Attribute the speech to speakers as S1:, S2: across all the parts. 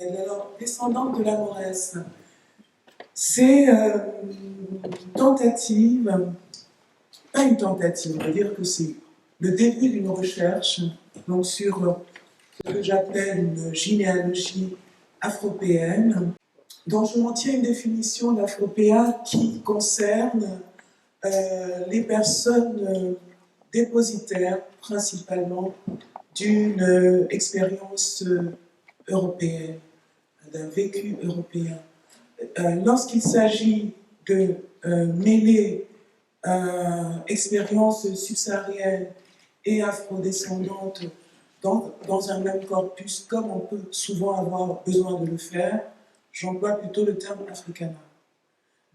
S1: Alors, descendante de la Mauresse, c'est une tentative, pas une tentative, on va dire que c'est le début d'une recherche donc sur ce que j'appelle une généalogie afropéenne, dont je m'en tiens une définition d'afropéa qui concerne les personnes dépositaires principalement d'une expérience européenne, d'un vécu européen. Lorsqu'il s'agit de mêler expériences subsahariennes et afrodescendantes dans un même corpus, comme on peut souvent avoir besoin de le faire, j'emploie plutôt le terme africana.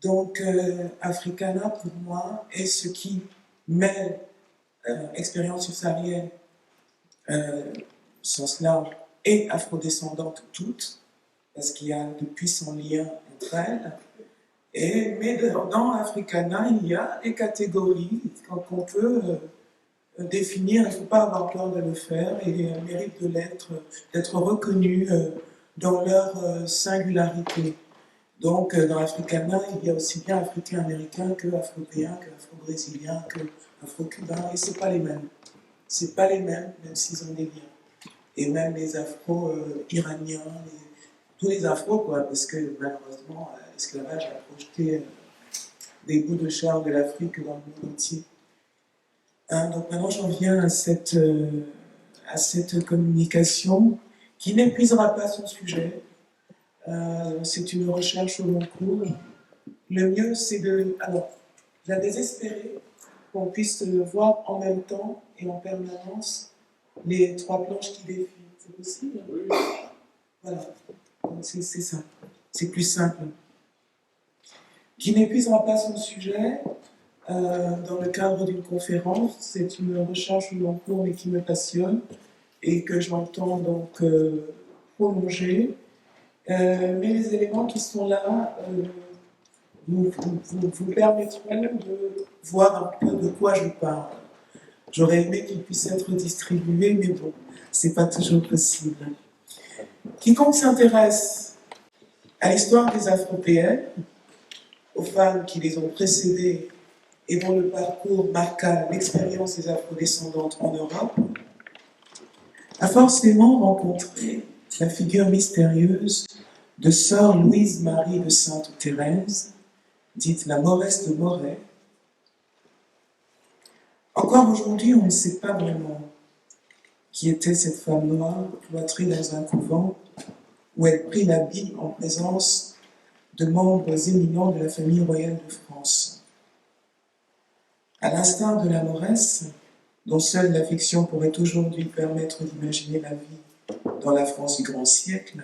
S1: Donc, africana, pour moi, est ce qui mêle expérience subsaharienne, sens large, et afrodescendante toutes, parce qu'il y a de puissants liens entre elles. Mais dans Africana, il y a des catégories qu'on peut définir. Il ne faut pas avoir peur de le faire et elles méritent d'être reconnues dans leur singularité. Donc, dans Africana, il y a aussi bien africain-américain que afro-péen, que afro-brésilien, que afro-cubain, et ce n'est pas les mêmes. Ce n'est pas les mêmes, même s'ils ont des liens. Et même les afro-iraniens, tous les afros, quoi, parce que malheureusement, l'esclavage a projeté des bouts de chair de l'Afrique dans le monde entier. Donc maintenant, j'en viens à cette communication qui n'épuisera pas son sujet. C'est une recherche au long cours. Le mieux, c'est de la désespérer, qu'on puisse voir en même temps et en permanence les trois planches qui défilent. C'est possible? Oui. Voilà. C'est ça. C'est plus simple. Qui n'épuisera pas son sujet dans le cadre d'une conférence. C'est une recherche au long cours, mais qui me passionne et que j'entends donc prolonger. Mais les éléments qui sont là vous permettront de voir un peu de quoi je parle. J'aurais aimé qu'ils puissent être distribués, mais bon, c'est pas toujours possible. Quiconque s'intéresse à l'histoire des Afropéennes, aux femmes qui les ont précédées et dont le parcours marqua l'expérience des afrodescendantes en Europe, a forcément rencontré la figure mystérieuse de sœur Louise-Marie de Sainte-Thérèse, dite la Mauresse de Moret. Encore aujourd'hui, on ne sait pas vraiment qui était cette femme noire cloîtrée dans un couvent où elle prit l'habit en présence de membres éminents de la famille royale de France. À l'instar de la Mauresse, dont seule la fiction pourrait aujourd'hui permettre d'imaginer la vie dans la France du grand siècle,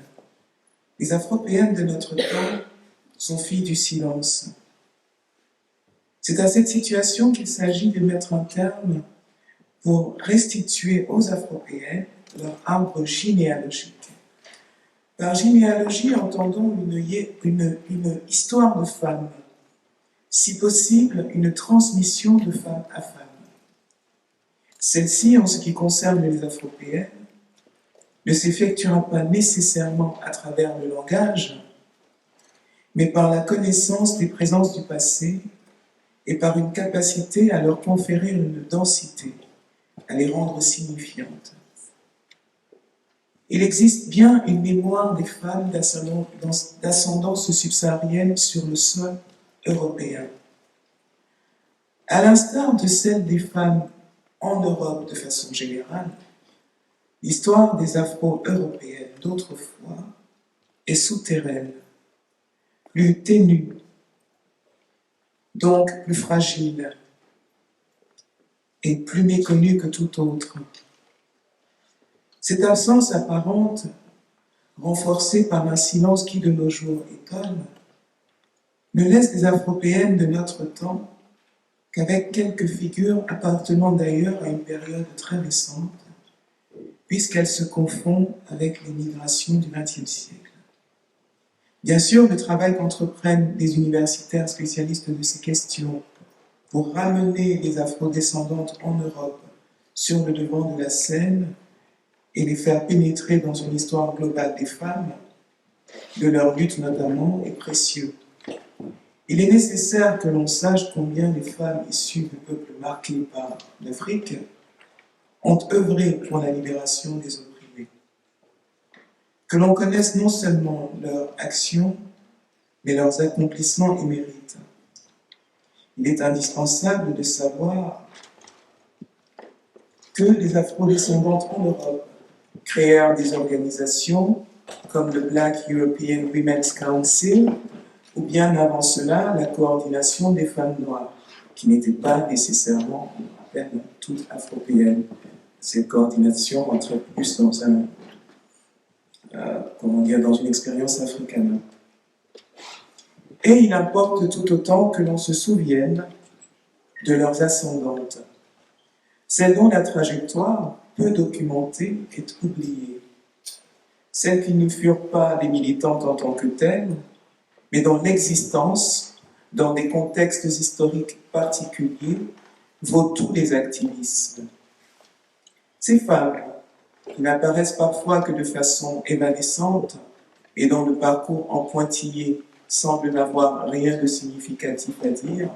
S1: les Afropéennes de notre temps sont filles du silence. C'est à cette situation qu'il s'agit de mettre un terme pour restituer aux Afropéennes leur arbre généalogique. Par généalogie, entendons une histoire de femme, si possible une transmission de femme à femme. Celle-ci, en ce qui concerne les Afropéennes, ne s'effectuera pas nécessairement à travers le langage, mais par la connaissance des présences du passé et par une capacité à leur conférer une densité, à les rendre signifiantes. Il existe bien une mémoire des femmes d'ascendance subsaharienne sur le sol européen. À l'instar de celle des femmes en Europe de façon générale, l'histoire des Afro-Européennes d'autrefois est souterraine, plus ténue, donc plus fragile et plus méconnue que tout autre. Cette absence apparente, renforcée par un silence qui de nos jours étonne, ne laisse les Afropéennes de notre temps qu'avec quelques figures appartenant d'ailleurs à une période très récente, puisqu'elles se confondent avec les migrations du XXe siècle. Bien sûr, le travail qu'entreprennent les universitaires spécialistes de ces questions pour ramener les afrodescendantes en Europe sur le devant de la scène et les faire pénétrer dans une histoire globale des femmes de leur lutte notamment, est précieux. Il est nécessaire que l'on sache combien les femmes issues de peuples marqués par l'Afrique ont œuvré pour la libération des opprimés. Que l'on connaisse non seulement leurs actions, mais leurs accomplissements et mérites. Il est indispensable de savoir que les afrodescendantes en Europe créèrent des organisations comme le Black European Women's Council, ou bien avant cela, la coordination des femmes noires, qui n'était pas nécessairement à peine toute afropéenne. Cette coordination rentrait plus dans dans une expérience africaine. Et il importe tout autant que l'on se souvienne de leurs ascendantes, celles dont la trajectoire, peu documentée, est oubliée. Celles qui ne furent pas des militantes en tant que telles, mais dont l'existence, dans des contextes historiques particuliers, vaut tous les activismes. Ces femmes, qui n'apparaissent parfois que de façon évanescente et dont le parcours en pointillé semble n'avoir rien de significatif à dire,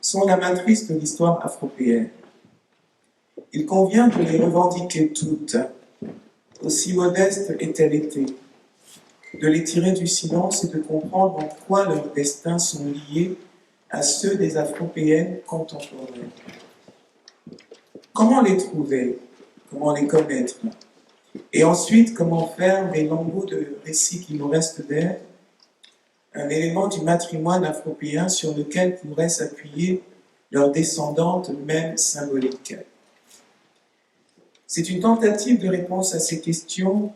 S1: sont la matrice de l'histoire afropéenne. Il convient de les revendiquer toutes, aussi modestes aient-elles été, de les tirer du silence et de comprendre en quoi leurs destins sont liés à ceux des afropéennes contemporaines. Comment les trouver? Comment les connaître? Et ensuite, comment faire des lambeaux de récits qui nous restent d'elles un élément du matrimoine afropéen sur lequel pourraient s'appuyer leurs descendantes, même symboliques? C'est une tentative de réponse à ces questions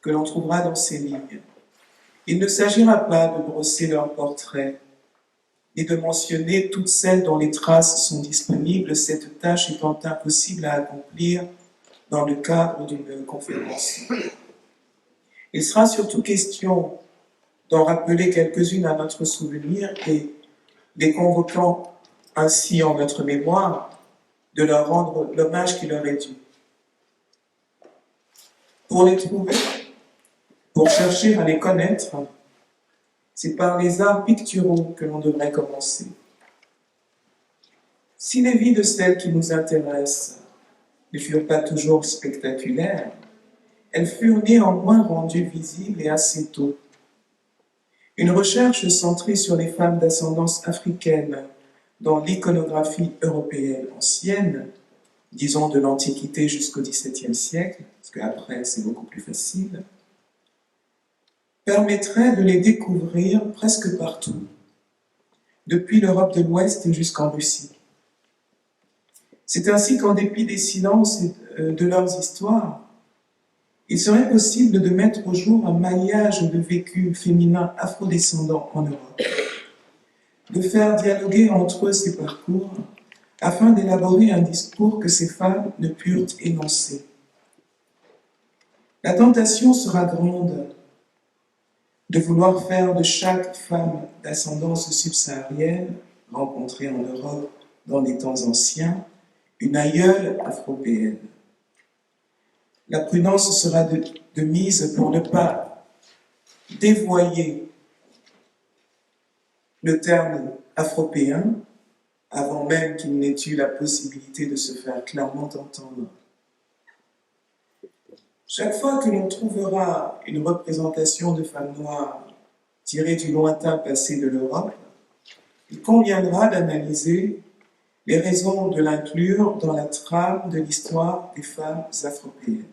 S1: que l'on trouvera dans ces lignes. Il ne s'agira pas de brosser leurs portraits, ni de mentionner toutes celles dont les traces sont disponibles, cette tâche étant impossible à accomplir dans le cadre d'une conférence. Il sera surtout question d'en rappeler quelques-unes à notre souvenir et, les convoquant ainsi en notre mémoire, de leur rendre l'hommage qui leur est dû. Pour les trouver, pour chercher à les connaître, c'est par les arts picturaux que l'on devrait commencer. Si les vies de celles qui nous intéressent ne furent pas toujours spectaculaires, elles furent néanmoins rendues visibles et assez tôt. Une recherche centrée sur les femmes d'ascendance africaine dans l'iconographie européenne ancienne, disons de l'Antiquité jusqu'au XVIIe siècle, parce qu'après c'est beaucoup plus facile, permettrait de les découvrir presque partout, depuis l'Europe de l'Ouest jusqu'en Russie. C'est ainsi qu'en dépit des silences de leurs histoires, il serait possible de mettre au jour un maillage de vécus féminins afrodescendants en Europe, de faire dialoguer entre eux ces parcours, afin d'élaborer un discours que ces femmes ne purent énoncer. La tentation sera grande de vouloir faire de chaque femme d'ascendance subsaharienne, rencontrée en Europe dans les temps anciens, une aïeule afropéenne. La prudence sera de mise pour ne pas dévoyer le terme afropéen avant même qu'il n'ait eu la possibilité de se faire clairement entendre. Chaque fois que l'on trouvera une représentation de femmes noires tirée du lointain passé de l'Europe, il conviendra d'analyser les raisons de l'inclure dans la trame de l'histoire des femmes afropéennes.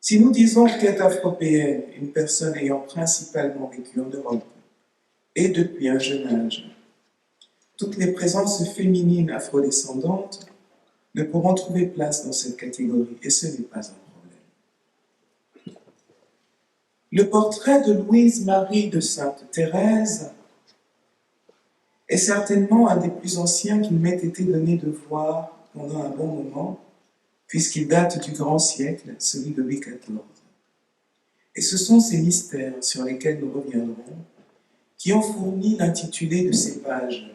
S1: Si nous disons qu'est afropéenne une personne ayant principalement vécu en Europe et depuis un jeune âge, toutes les présences féminines afrodescendantes ne pourront trouver place dans cette catégorie, et ce n'est pas un problème. Le portrait de Louise-Marie de Sainte-Thérèse est certainement un des plus anciens qu'il m'ait été donné de voir pendant un bon moment, puisqu'il date du grand siècle, celui de Louis XIV. Et ce sont ces mystères sur lesquels nous reviendrons qui ont fourni l'intitulé de ces pages.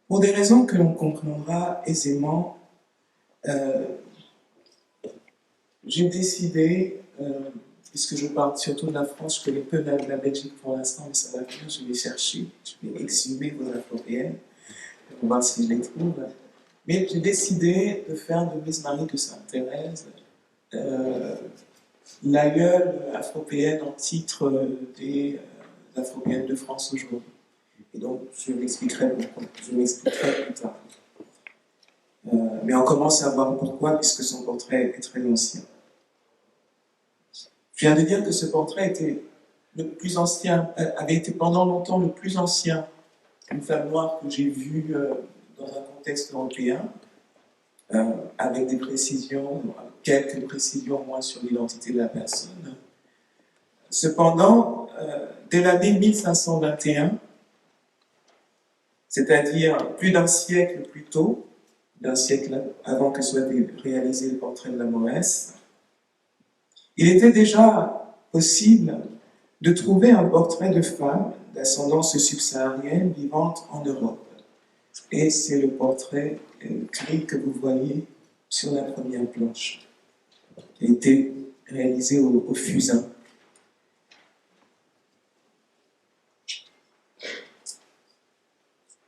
S1: Pour des raisons que l'on comprendra aisément, j'ai décidé puisque je parle surtout de la France, je connais peu la Belgique pour l'instant, mais ça va venir, je vais chercher, je vais exhumer vos afro-péennes, pour voir si je les trouve. Mais j'ai décidé de faire de Miss Marie de Sainte-Thérèse l'aïeule afro-péenne en titre des afro-péennes de France aujourd'hui. Et donc, je m'expliquerai plus tard. Mais on commence à voir pourquoi, puisque son portrait est très ancien. Je viens de dire que ce portrait était le plus ancien, avait été pendant longtemps le plus ancien une femme noire que j'ai vue dans un contexte européen, avec des précisions, quelques précisions moins sur l'identité de la personne. Cependant, dès l'année 1521, c'est-à-dire plus d'un siècle plus tôt, d'un siècle avant que soit réalisé le portrait de la Moëresse, il était déjà possible de trouver un portrait de femme d'ascendance subsaharienne vivante en Europe. Et c'est le portrait gris que vous voyez sur la première planche, qui a été réalisé au fusain.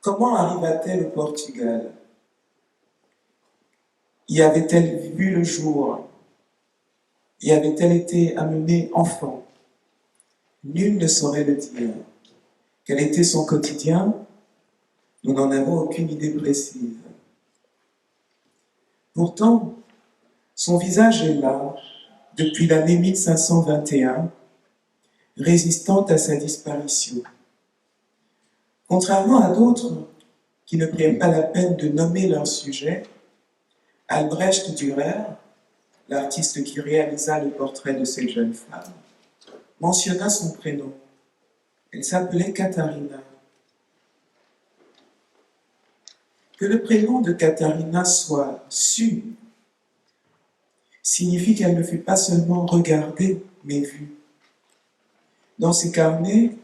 S1: Comment arriva-t-elle au Portugal? Y avait-elle vu le jour? Y avait-elle été amenée enfant? Nul ne saurait le dire. Quel était son quotidien? Nous n'en avons aucune idée précise. Pourtant, son visage est là, depuis l'année 1521, résistant à sa disparition. Contrairement à d'autres qui ne prennent pas la peine de nommer leur sujet, Albrecht Dürer, l'artiste qui réalisa le portrait de cette jeune femme, mentionna son prénom. Elle s'appelait Katharina. Que le prénom de Katharina soit su signifie qu'elle ne fut pas seulement regardée, mais vue. Dans ses carnets,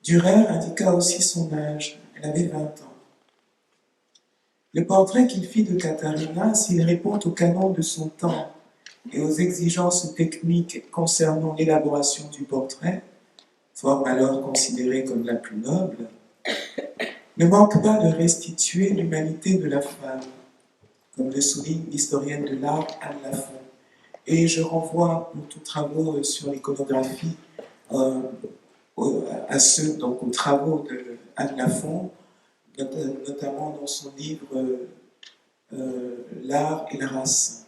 S1: Dürer indiqua aussi son âge. Elle avait 20 ans. Le portrait qu'il fit de Katharina, s'il répond au canon de son temps et aux exigences techniques concernant l'élaboration du portrait, forme alors considérée comme la plus noble, ne manque pas de restituer l'humanité de la femme, comme le souligne l'historienne de l'art Anne Lafont. Et je renvoie pour tous travaux sur l'iconographie à ceux, donc aux travaux de Anne Lafont, notamment dans son livre L'art et la race.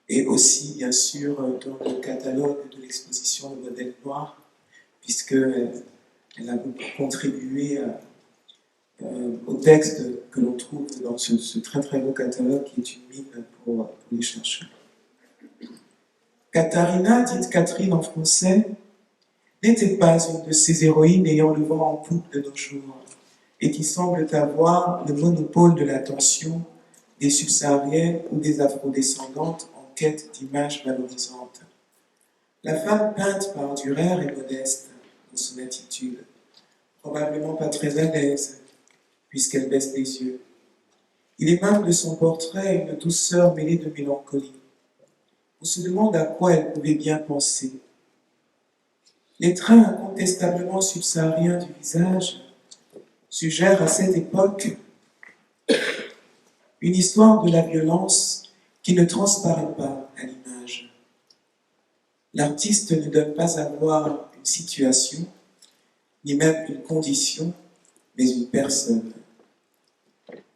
S1: Et aussi, bien sûr, dans le catalogue de l'exposition Le modèle noir, puisqu'elle a beaucoup contribué au texte que l'on trouve dans ce très très beau catalogue qui est une mine pour les chercheurs. Katharina, dite Catherine en français, n'était pas une de ces héroïnes ayant le vent en poupe de nos jours et qui semblent avoir le monopole de l'attention des subsahariennes ou des afrodescendantes en quête d'images valorisantes. La femme peinte par Dürer est modeste dans son attitude, probablement pas très à l'aise, puisqu'elle baisse les yeux. Il émane de son portrait une douceur mêlée de mélancolie. On se demande à quoi elle pouvait bien penser. Les traits incontestablement subsahariens du visage suggèrent à cette époque une histoire de la violence qui ne transparaît pas à l'image. L'artiste ne donne pas à voir une situation, ni même une condition, mais une personne.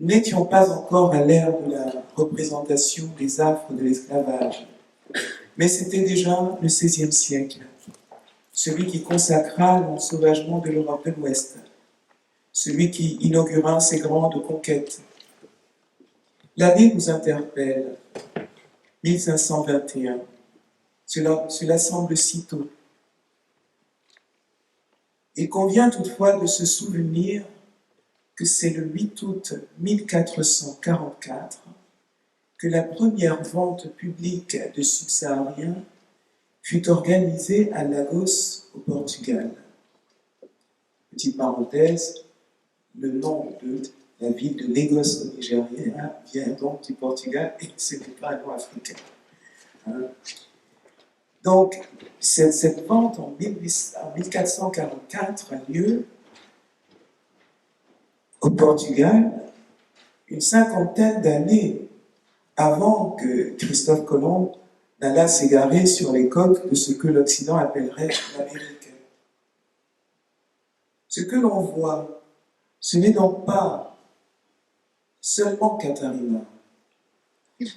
S1: Nous n'étions pas encore à l'ère de la représentation des affres de l'esclavage, mais c'était déjà le XVIe siècle, celui qui consacra l'ensauvagement de l'Europe de l'Ouest, celui qui inaugura ces grandes conquêtes. L'année nous interpelle, 1521. Cela semble si tôt. Il convient toutefois de se souvenir que c'est le 8 août 1444 que la première vente publique de subsahariens fut organisée à Lagos, au Portugal. Petite parenthèse, le nom de la ville de Lagos au Nigeria vient donc du Portugal et ce n'est pas un nom africain. Donc, cette vente en 1444 a lieu au Portugal une cinquantaine d'années avant que Christophe Colomb n'allât s'égarer sur les côtes de ce que l'Occident appellerait l'Amérique. Ce que l'on voit, ce n'est donc pas seulement Katharina.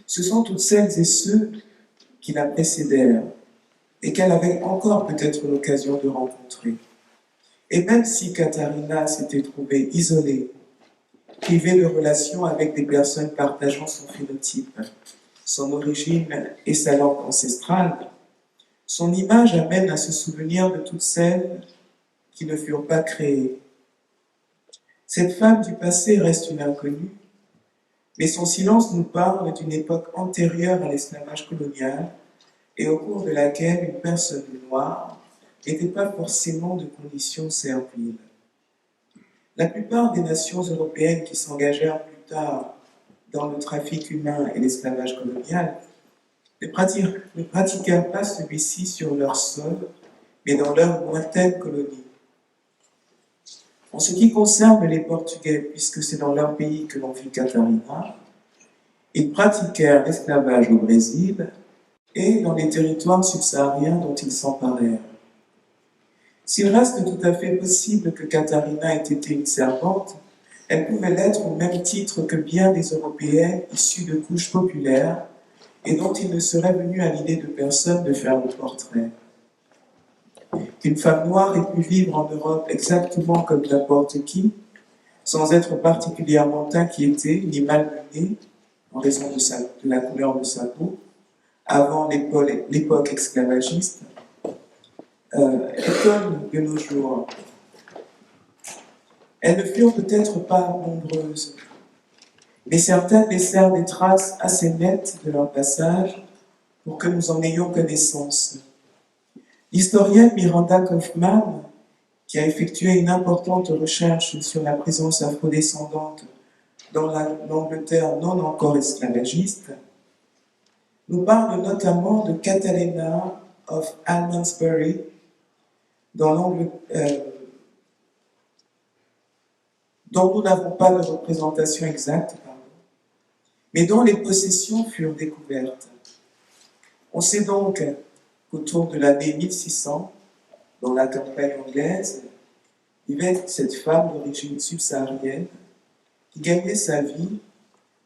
S1: Ce sont toutes celles et ceux qui la précédèrent et qu'elle avait encore peut-être l'occasion de rencontrer. Et même si Katharina s'était trouvée isolée, privée de relations avec des personnes partageant son phénotype, son origine et sa langue ancestrale, son image amène à se souvenir de toutes celles qui ne furent pas créées. Cette femme du passé reste une inconnue, mais son silence nous parle d'une époque antérieure à l'esclavage colonial et au cours de laquelle une personne noire n'était pas forcément de condition servile. La plupart des nations européennes qui s'engagèrent plus tard dans le trafic humain et l'esclavage colonial ne pratiquèrent pas celui-ci sur leur sol, mais dans leur lointaine colonie. En ce qui concerne les Portugais, puisque c'est dans leur pays que l'on vit Katharina, ils pratiquèrent l'esclavage au Brésil et dans les territoires subsahariens dont ils s'emparèrent. S'il reste tout à fait possible que Katharina ait été une servante, elle pouvait l'être au même titre que bien des Européennes issues de couches populaires et dont il ne serait venu à l'idée de personne de faire le portrait. Qu'une femme noire ait pu vivre en Europe exactement comme n'importe qui, sans être particulièrement inquiétée ni malmenée en raison de la couleur de sa peau, avant l'époque esclavagiste, étonne de nos jours. Elles ne furent peut-être pas nombreuses, mais certaines laissèrent des traces assez nettes de leur passage pour que nous en ayons connaissance. L'historienne Miranda Kaufmann, qui a effectué une importante recherche sur la présence afrodescendante dans l'Angleterre non encore esclavagiste, nous parle notamment de Catalina of Almondsbury, dont nous n'avons pas de représentation exacte, mais dont les possessions furent découvertes. On sait donc qu'autour de l'année 1600, dans la campagne anglaise, vivait cette femme d'origine subsaharienne qui gagnait sa vie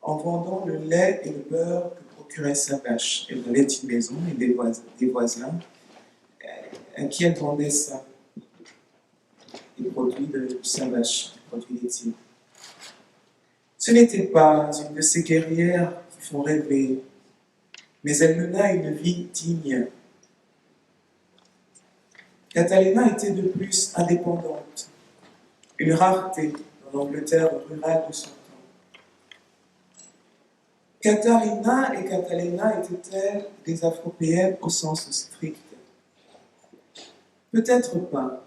S1: en vendant le lait et le beurre que procurait sa vache. Elle avait une maison et des voisins à qui elle vendait ça, les produits de sa vache, les produits laitiers. Ce n'était pas une de ces guerrières qui font rêver, mais elle mena une vie digne. Catalina était de plus indépendante, une rareté dans l'Angleterre rurale de son temps. Katharina et Catalina étaient-elles des Afropéennes au sens strict? Peut-être pas,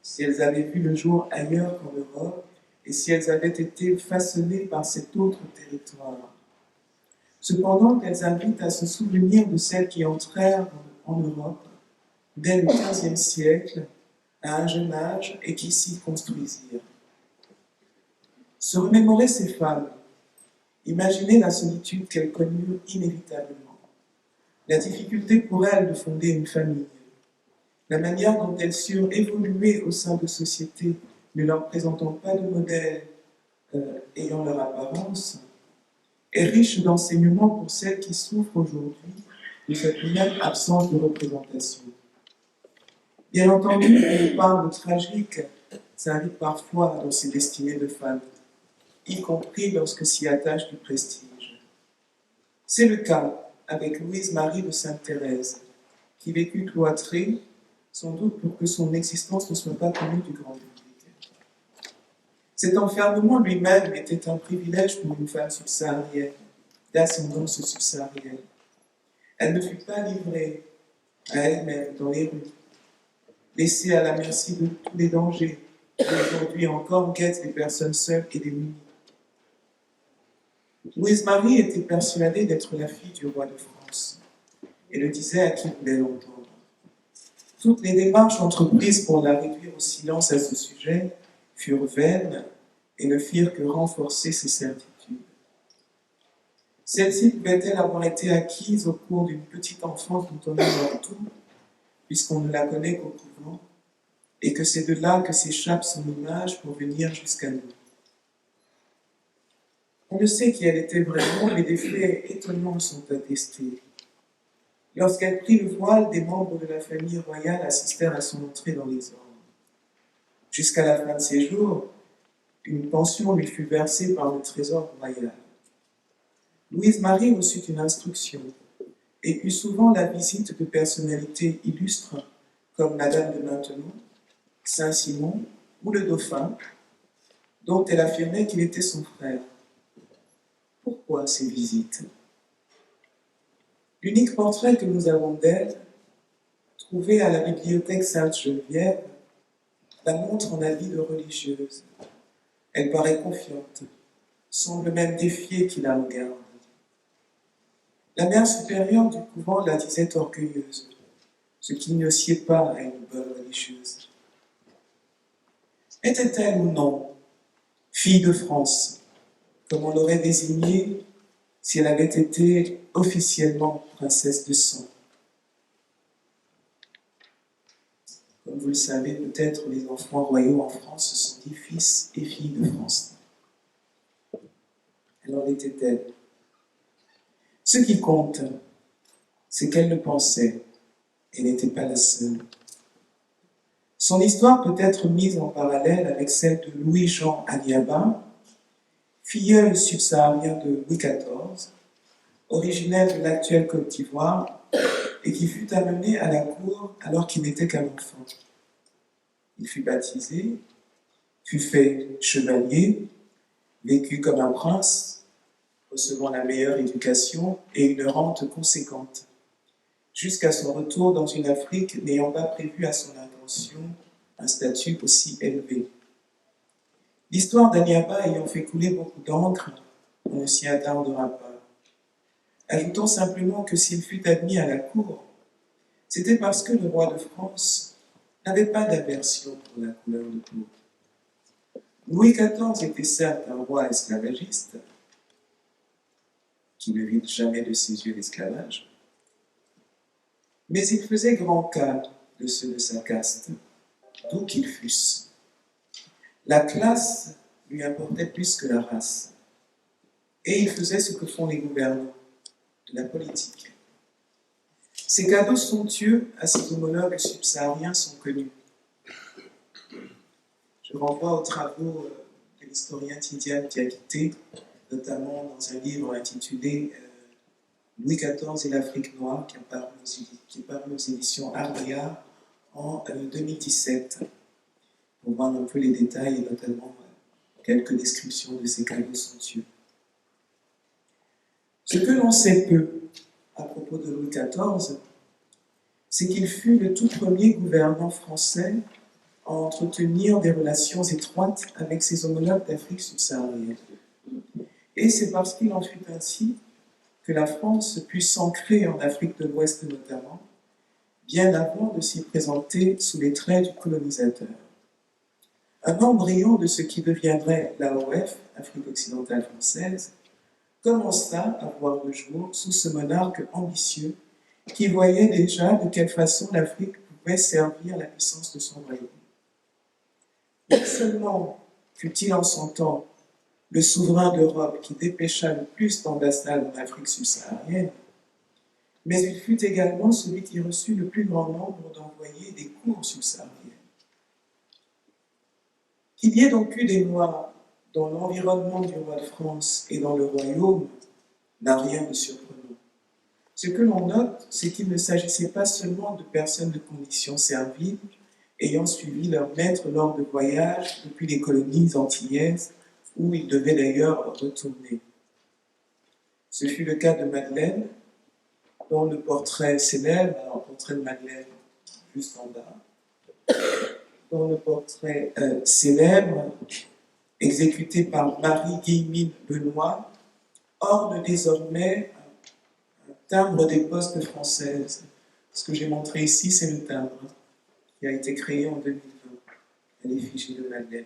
S1: si elles avaient vu le jour ailleurs qu'en Europe et si elles avaient été façonnées par cet autre territoire. Cependant, elles invitent à se souvenir de celles qui entrèrent en Europe dès le XVe siècle, à un jeune âge, et qui s'y construisirent. Se remémorer ces femmes, imaginer la solitude qu'elles connurent inévitablement, la difficulté pour elles de fonder une famille, la manière dont elles surent évoluer au sein de sociétés ne leur présentant pas de modèle ayant leur apparence, est riche d'enseignements pour celles qui souffrent aujourd'hui de cette même absence de représentation. Bien entendu, une part de tragique s'invite parfois dans ces destinées de femmes, y compris lorsque s'y attache du prestige. C'est le cas avec Louise-Marie de Sainte-Thérèse, qui vécut cloîtrée, sans doute pour que son existence ne soit pas connue du grand public. Cet enfermement lui-même était un privilège pour une femme subsaharienne, d'ascendance subsaharienne. Elle ne fut pas livrée à elle-même dans les rues, laissée à la merci de tous les dangers qui aujourd'hui encore guettent les personnes seules et démunies. Louise-Marie était persuadée d'être la fille du roi de France et le disait à qui voulait l'entendre. Toutes les démarches entreprises pour la réduire au silence à ce sujet furent vaines et ne firent que renforcer ses certitudes. Celle-ci pouvait-elle avoir été acquise au cours d'une petite enfance dont on ignore tout, puisqu'on ne la connaît qu'au couvent, et que c'est de là que s'échappe son image pour venir jusqu'à nous. On ne sait qui elle était vraiment, mais des faits étonnants sont attestés. Lorsqu'elle prit le voile, des membres de la famille royale assistèrent à son entrée dans les ordres. Jusqu'à la fin de ses jours, une pension lui fut versée par le trésor royal. Louise-Marie reçut une instruction et eut souvent la visite de personnalités illustres comme Madame de Maintenon, Saint-Simon ou le Dauphin, dont elle affirmait qu'il était son frère. Pourquoi ces visites? L'unique portrait que nous avons d'elle, trouvé à la bibliothèque Sainte-Geneviève, la montre en habit de religieuse. Elle paraît confiante, semble même défier qui la regarde. La mère supérieure du couvent la disait orgueilleuse, ce qui ne sied pas à une bonne religieuse. Était-elle ou non fille de France, comme on l'aurait désignée si elle avait été officiellement princesse de sang? Comme vous le savez, peut-être les enfants royaux en France se sont dit fils et filles de France. Alors était-elle? Ce qui compte, c'est qu'elle le pensait et n'était pas la seule. Son histoire peut être mise en parallèle avec celle de Louis-Jean Aniaba, filleul subsaharien de Louis XIV, originaire de l'actuelle Côte d'Ivoire et qui fut amené à la cour alors qu'il n'était qu'un enfant. Il fut baptisé, fut fait chevalier, vécut comme un prince, recevant la meilleure éducation et une rente conséquente, jusqu'à son retour dans une Afrique n'ayant pas prévu à son intention un statut aussi élevé. L'histoire d'Aniaba ayant fait couler beaucoup d'encre, on ne s'y attardera pas. Ajoutons simplement que s'il fut admis à la cour, c'était parce que le roi de France n'avait pas d'aversion pour la couleur de peau. Louis XIV était certes un roi esclavagiste, qui ne vit jamais de ses yeux l'esclavage, mais il faisait grand cas de ceux de sa caste, d'où qu'ils fussent. La classe lui importait plus que la race, et il faisait ce que font les gouvernants, de la politique. Ses cadeaux somptueux à ses homologues subsahariens sont connus. Je renvoie aux travaux de l'historien Tidiane Diakité, notamment dans un livre intitulé Louis XIV et l'Afrique noire, qui est paru aux éditions Ardea en 2017, pour voir un peu les détails et notamment quelques descriptions de ces cadeaux somptueux. Ce que l'on sait peu à propos de Louis XIV, c'est qu'il fut le tout premier gouvernant français à entretenir des relations étroites avec ses homologues d'Afrique subsaharienne. Et c'est parce qu'il en fut ainsi que la France put s'ancrer en Afrique de l'Ouest notamment, bien avant de s'y présenter sous les traits du colonisateur. Un embryon de ce qui deviendrait l'AOF, Afrique occidentale française, commença à voir le jour sous ce monarque ambitieux qui voyait déjà de quelle façon l'Afrique pouvait servir la puissance de son royaume. Non seulement fut-il en son temps le souverain d'Europe qui dépêcha le plus d'ambassades en Afrique subsaharienne, mais il fut également celui qui reçut le plus grand nombre d'envoyés des cours subsahariennes. Qu'il y ait donc eu des Noirs dans l'environnement du roi de France et dans le royaume n'a rien de surprenant. Ce que l'on note, c'est qu'il ne s'agissait pas seulement de personnes de condition servile, ayant suivi leur maître lors de voyages depuis les colonies antillaises, où ils devaient d'ailleurs retourner. Ce fut le cas de Madeleine, dont le portrait célèbre, alors portrait de Madeleine juste en bas, dont le portrait célèbre, exécuté par Marie-Guillemine Benoît, orne désormais un timbre des postes françaises. Ce que j'ai montré ici, c'est le timbre. qui a été créé en 2020 à l'effigie de Madeleine.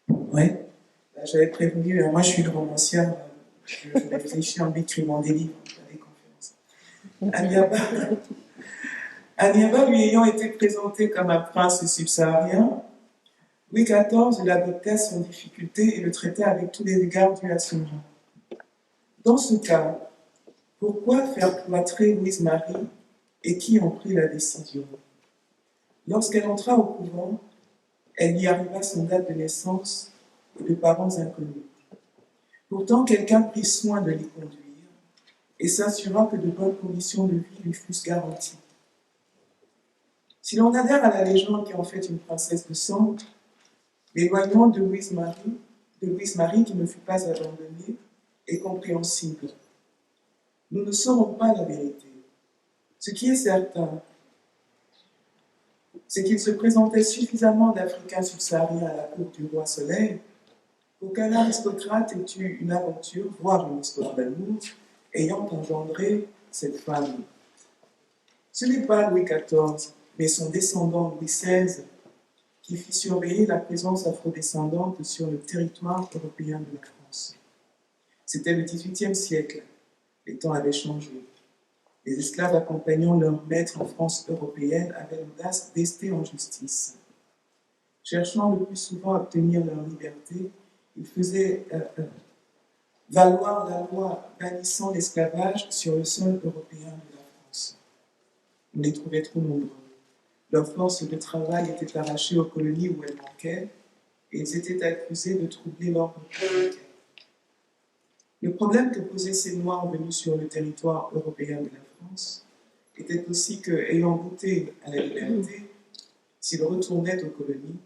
S1: Oui, j'avais prévenu, moi je suis une romancière, je réfléchis en écrivant des livres, des conférences. Aniaba lui ayant été présenté comme un prince subsaharien, Louis XIV l'adoptait sans difficulté et le traitait avec tous les égards dus à son rang. Dans ce cas, pourquoi faire cloîtrer Louise-Marie et qui en prit la décision? Lorsqu'elle entra au couvent, elle y arriva sans date de naissance et de parents inconnus. Pourtant, quelqu'un prit soin de l'y conduire et s'assura que de bonnes conditions de vie lui fussent garanties. Si l'on adhère à la légende qui en fait une princesse de sang, l'éloignement de Louise-Marie qui ne fut pas abandonnée est compréhensible. Nous ne saurons pas la vérité. Ce qui est certain, c'est qu'il se présentait suffisamment d'Africains subsahariens à la cour du roi Soleil pour qu'un aristocrate ait eu une aventure, voire une histoire d'amour, ayant engendré cette femme. Ce n'est pas Louis XIV, mais son descendant Louis XVI, qui fit surveiller la présence afrodescendante sur le territoire européen de la France. C'était le XVIIIe siècle, les temps avaient changé. Les esclaves accompagnant leurs maîtres en France européenne avaient l'audace d'ester en justice. Cherchant le plus souvent à obtenir leur liberté, ils faisaient valoir la loi bannissant l'esclavage sur le sol européen de la France. On les trouvait trop nombreux. Leurs forces de travail étaient arrachées aux colonies où elles manquaient et ils étaient accusés de troubler l'ordre public. Le problème que posaient ces Noirs venus sur le territoire européen de la France était aussi que, ayant goûté à la liberté, s'ils retournaient aux colonies,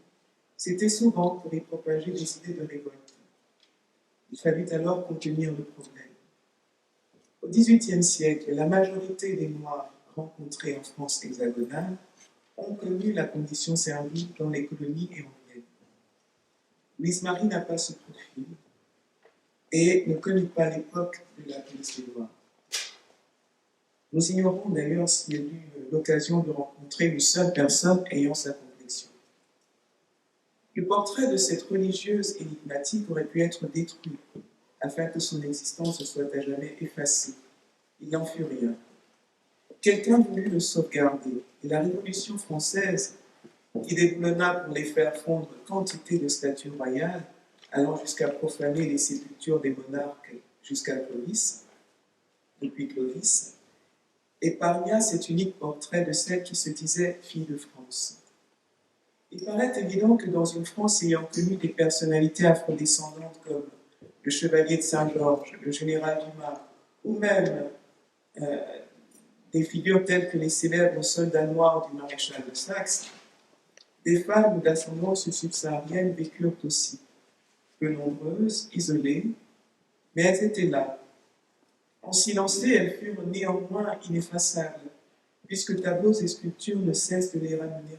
S1: c'était souvent pour y propager des idées de révolte. Il fallut alors contenir le problème. Au XVIIIe siècle, la majorité des Noirs rencontrés en France hexagonale ont connu la condition servile dans les colonies et en Vienne. Louise-Marie n'a pas ce profil et ne connut pas l'époque de la police des Noirs. Nous ignorons d'ailleurs s'il y a eu l'occasion de rencontrer une seule personne ayant sa complexion. Le portrait de cette religieuse énigmatique aurait pu être détruit afin que son existence soit à jamais effacée. Il n'en fut rien. Quelqu'un voulut le sauvegarder et la Révolution française, qui déboulonna pour les faire fondre quantité de statues royales, allant jusqu'à profaner les sépultures des monarques jusqu'à Clovis, depuis Clovis, épargna cet unique portrait de celle qui se disait fille de France. Il paraît évident que dans une France ayant connu des personnalités afrodescendantes comme le chevalier de Saint-Georges, le général Dumas, ou même des figures telles que les célèbres soldats noirs du maréchal de Saxe, des femmes d'ascendance subsaharienne vécurent aussi, peu nombreuses, isolées, mais elles étaient là. En silencées, elles furent néanmoins ineffaçables, puisque tableaux et sculptures ne cessent de les ramener à nous.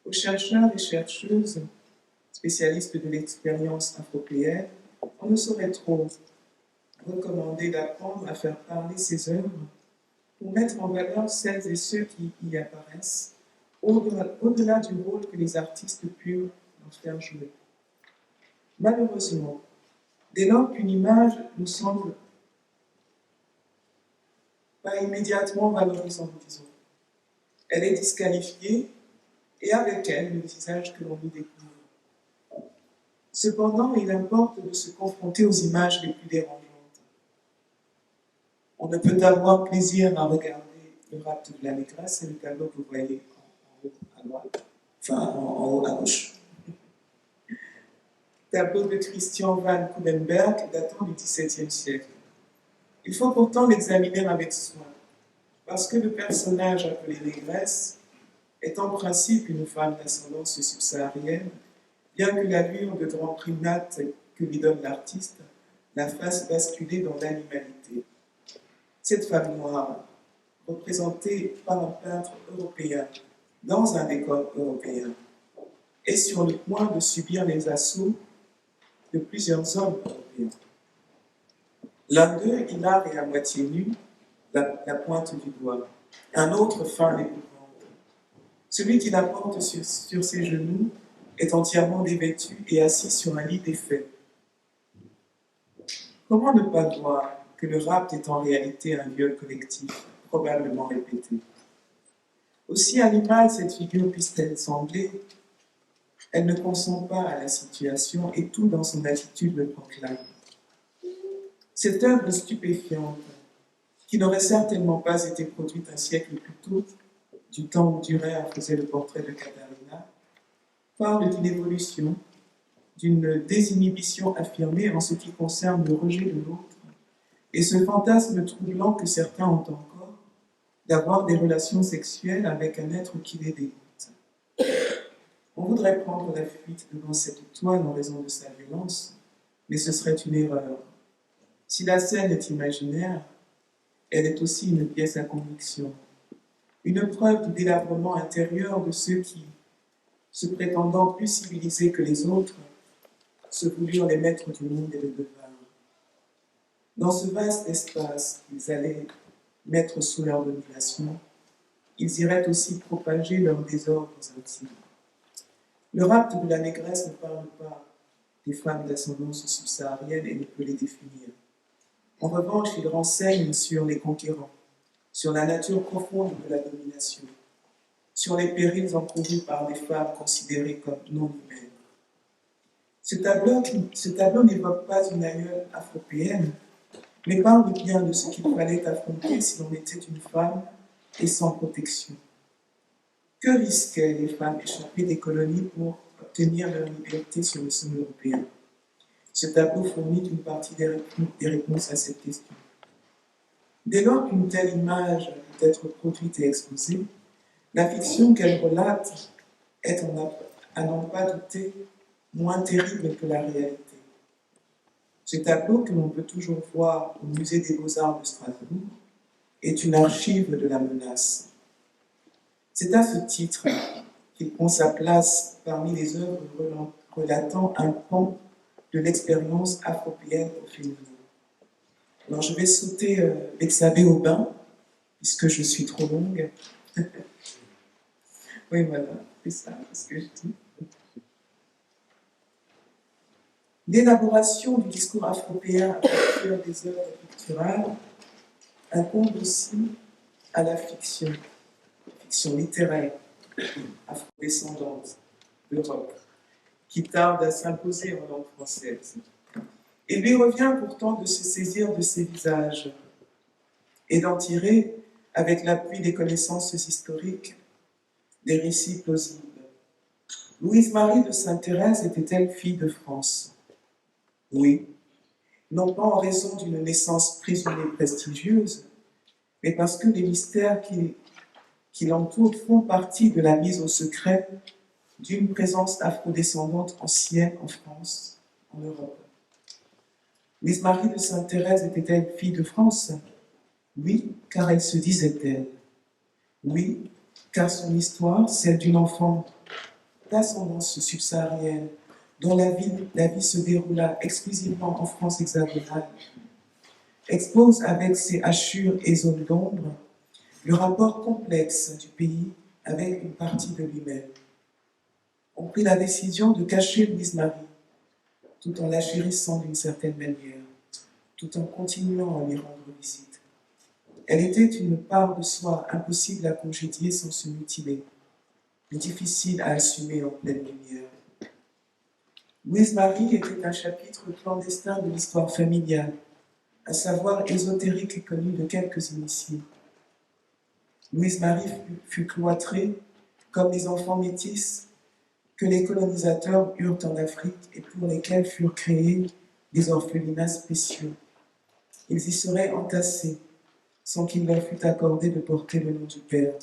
S1: Aux chercheurs et chercheuses, spécialistes de l'expérience afropéenne, on ne saurait trop recommander d'apprendre à faire parler ces œuvres pour mettre en valeur celles et ceux qui y apparaissent, au-delà du rôle que les artistes purent en faire jouer. Malheureusement, dès lors qu'une image nous semble pas immédiatement valorisante, disons, elle est disqualifiée et avec elle le visage que l'on y découvre. Cependant, il importe de se confronter aux images les plus dérangeantes. On ne peut avoir plaisir à regarder le rapt de la négresse, c'est le tableau que vous voyez en haut à droite, en haut à gauche. Tableau de Christian van Coudenberg datant du XVIIe siècle. Il faut pourtant l'examiner avec soin, parce que le personnage appelé négresse est en principe une femme d'ascendance subsaharienne, bien que l'allure de grand primate que lui donne l'artiste la fasse basculer dans l'animalité. Cette femme noire, représentée par un peintre européen dans un décor européen, est sur le point de subir les assauts de plusieurs hommes européens. L'un d'eux, hilar et à moitié nu, la pointe du doigt. Un autre, fin l'épouvante. Celui qui la porte sur ses genoux est entièrement dévêtu et assis sur un lit défait. Comment ne pas voir que le rapt est en réalité un viol collectif, probablement répété? Aussi animale cette figure puisse-t-elle sembler, elle ne consent pas à la situation et tout dans son attitude le proclame. Cette œuvre stupéfiante, qui n'aurait certainement pas été produite un siècle plus tôt, du temps où Dürer faisait le portrait de Katharina, parle d'une évolution, d'une désinhibition affirmée en ce qui concerne le rejet de l'autre, et ce fantasme troublant que certains ont encore, d'avoir des relations sexuelles avec un être qui les dégoûte. On voudrait prendre la fuite devant cette toile en raison de sa violence, mais ce serait une erreur. Si la scène est imaginaire, elle est aussi une pièce à conviction, une preuve du délabrement intérieur de ceux qui, se prétendant plus civilisés que les autres, se voulurent les maîtres du monde et le devinrent. Dans ce vaste espace qu'ils allaient mettre sous leur domination, ils iraient aussi propager leurs désordres intimes. Le rapt de la négresse ne parle pas des femmes d'ascendance subsaharienne et ne peut les définir. En revanche, il renseigne sur les conquérants, sur la nature profonde de la domination, sur les périls encourus par des femmes considérées comme non humaines. Ce tableau n'évoque pas une aïeule afropéenne, mais parle bien de ce qu'il fallait affronter si l'on était une femme et sans protection. Que risquaient les femmes échappées des colonies pour obtenir leur liberté sur le sol européen? Ce tableau fournit une partie des réponses à cette question. Dès lors qu'une telle image peut être produite et exposée, la fiction qu'elle relate est, à n'en pas douter, moins terrible que la réalité. Ce tableau, que l'on peut toujours voir au Musée des Beaux-Arts de Strasbourg, est une archive de la menace. C'est à ce titre qu'il prend sa place parmi les œuvres relatant un pan de l'expérience afropéenne au féminin. Alors je vais sauter Bexabé au bain, puisque je suis trop longue. Oui, voilà, c'est ça ce que je dis. L'élaboration du discours afropéen à partir des œuvres picturales incombe aussi à la fiction littéraire afrodescendante d'Europe, qui tarde à s'imposer en langue française. Il lui revient pourtant de se saisir de ces visages et d'en tirer, avec l'appui des connaissances historiques, des récits plausibles. Louise-Marie de Sainte-Thérèse était-elle fille de France? Oui, non pas en raison d'une naissance présumée prestigieuse, mais parce que les mystères qui l'entourent font partie de la mise au secret d'une présence afrodescendante ancienne en France, en Europe. Louise-Marie de Sainte-Thérèse était-elle fille de France? Oui, car elle se disait telle. Oui, car son histoire, celle d'une enfant d'ascendance subsaharienne, dont la vie se déroula exclusivement en France hexagonale, expose avec ses hachures et zones d'ombre le rapport complexe du pays avec une partie de lui-même. On prit la décision de cacher Louise-Marie, tout en la chérissant d'une certaine manière, tout en continuant à lui rendre visite. Elle était une part de soi impossible à congédier sans se mutiler, mais difficile à assumer en pleine lumière. Louise-Marie était un chapitre clandestin de l'histoire familiale, un savoir ésotérique et connu de quelques initiés. Louise-Marie fut cloîtrée comme les enfants métis que les colonisateurs eurent en Afrique et pour lesquels furent créés des orphelinats spéciaux. Ils y seraient entassés sans qu'il leur fût accordé de porter le nom du père.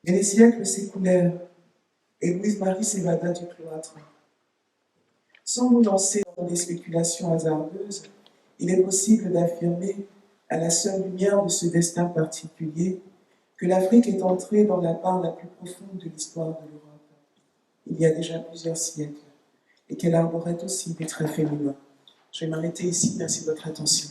S1: Mais les siècles s'écoulèrent et Louise-Marie s'évada du cloître. Sans nous lancer dans des spéculations hasardeuses, il est possible d'affirmer, à la seule lumière de ce destin particulier, que l'Afrique est entrée dans la part la plus profonde de l'histoire de l'Europe, il y a déjà plusieurs siècles, et qu'elle arborait aussi des traits féminins. Je vais m'arrêter ici, merci de votre attention.